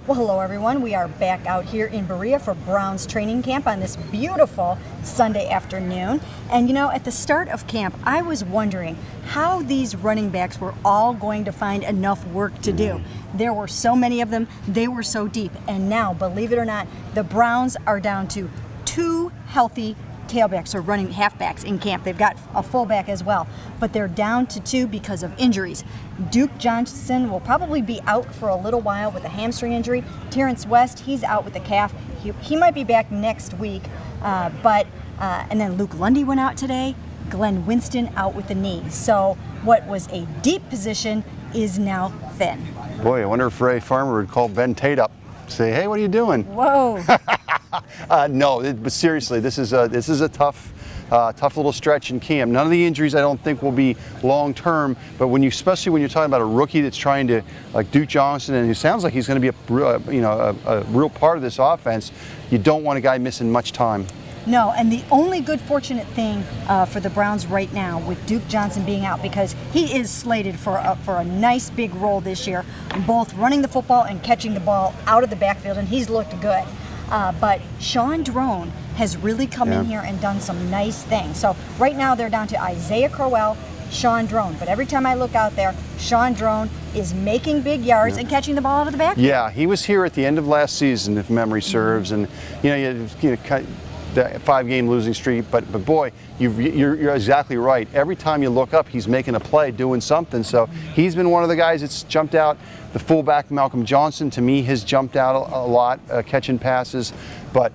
Well, hello everyone. We are back out here in Berea for Browns training camp on this beautiful Sunday afternoon. And you know, at the start of camp, I was wondering how these running backs were all going to find enough work to do. There were so many of them, they were so deep. And now, believe it or not, the Browns are down to 2 healthy tailbacks or running halfbacks in camp. They've got a fullback as well, but they're down to 2 because of injuries. Duke Johnson will probably be out for a little while with a hamstring injury. Terrence West, he's out with a calf. He might be back next week, and then Luke Lundy went out today. Glenn Winston out with the knee. So what was a deep position is now thin. Boy, I wonder if Ray Farmer would call Ben Tate up, say, hey, what are you doing? Whoa. No, but seriously, this is a tough little stretch in camp. None of the injuries I don't think will be long term, but especially when you're talking about a rookie that's trying to, like Duke Johnson, and it sounds like he's going to be a real part of this offense, you don't want a guy missing much time. No, and the only good fortunate thing for the Browns right now with Duke Johnson being out, because he is slated for a nice big role this year, both running the football and catching the ball out of the backfield, and he's looked good. But Sean Drone has really come in here and done some nice things. So right now they're down to Isaiah Crowell, Sean Drone. But every time I look out there, Sean Drone is making big yards and catching the ball out of the backfield. Yeah, he was here at the end of last season, if memory serves, and you the 5-game losing streak. But boy, you're exactly right. Every time you look up, he's making a play, doing something. So he's been one of the guys that's jumped out. The fullback, Malcolm Johnson, to me, has jumped out a lot, catching passes. But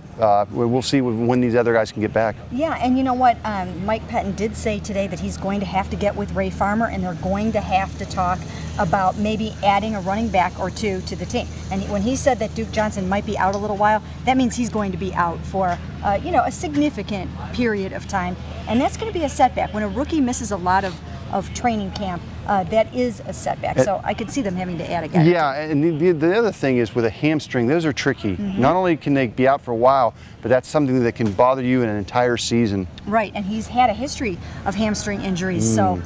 we'll see when these other guys can get back. Yeah, and you know what? Mike Pettin did say today that he's going to have to get with Ray Farmer, and they're going to have to talk about maybe adding a running back or 2 to the team. And when he said that Duke Johnson might be out a little while, that means he's going to be out for a significant period of time. And that's going to be a setback. When a rookie misses a lot of training camp, that is a setback. So I could see them having to add a guy. Yeah, and the other thing is with a hamstring, those are tricky. Not only can they be out for a while, but that's something that can bother you in an entire season. Right, and he's had a history of hamstring injuries, so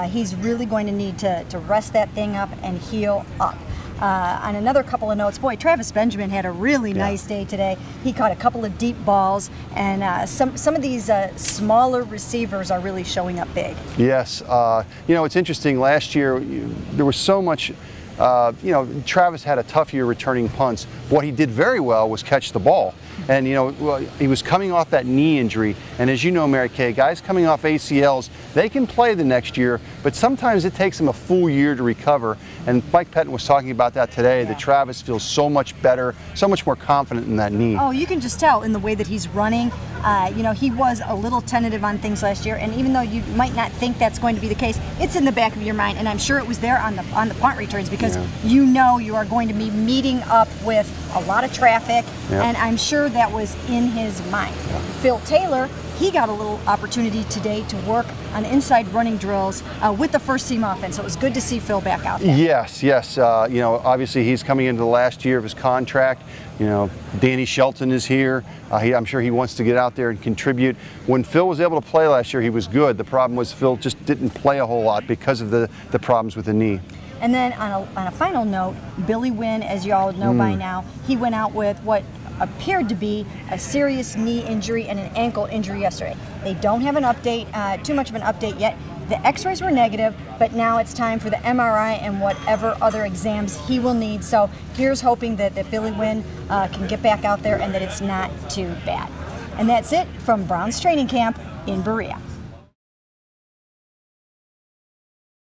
he's really going to need to rest that thing up and heal up. On another couple of notes, boy, Travis Benjamin had a really nice day today. He caught a couple of deep balls, and some of these smaller receivers are really showing up big. Yes, it's interesting. Last year, there was so much. Travis had a tough year returning punts. What he did very well was catch the ball. And, he was coming off that knee injury. And as you know, Mary Kay, guys coming off ACLs, they can play the next year, but sometimes it takes them a full year to recover. And Mike Pettin was talking about that today, that Travis feels so much better, so much more confident in that knee. Oh, you can just tell in the way that he's running. He was a little tentative on things last year, and even though you might not think that's going to be the case, it's in the back of your mind, and I'm sure it was there on the punt returns, because you know you are going to be meeting up with a lot of traffic, and I'm sure that was in his mind. Phil Taylor, he got a little opportunity today to work on inside running drills with the first team offense. So it was good to see Phil back out there. Yes. Obviously he's coming into the last year of his contract. Danny Shelton is here. I'm sure he wants to get out there and contribute. When Phil was able to play last year, he was good. The problem was Phil just didn't play a whole lot because of the problems with the knee. And then on a final note, Billy Wynn, as you all know by now, he went out with what appeared to be a serious knee injury and an ankle injury yesterday. They don't have an update, too much of an update yet. The x-rays were negative, but now it's time for the MRI and whatever other exams he will need. So here's hoping that Billy Wynn can get back out there and that it's not too bad. And that's it from Browns training camp in Berea.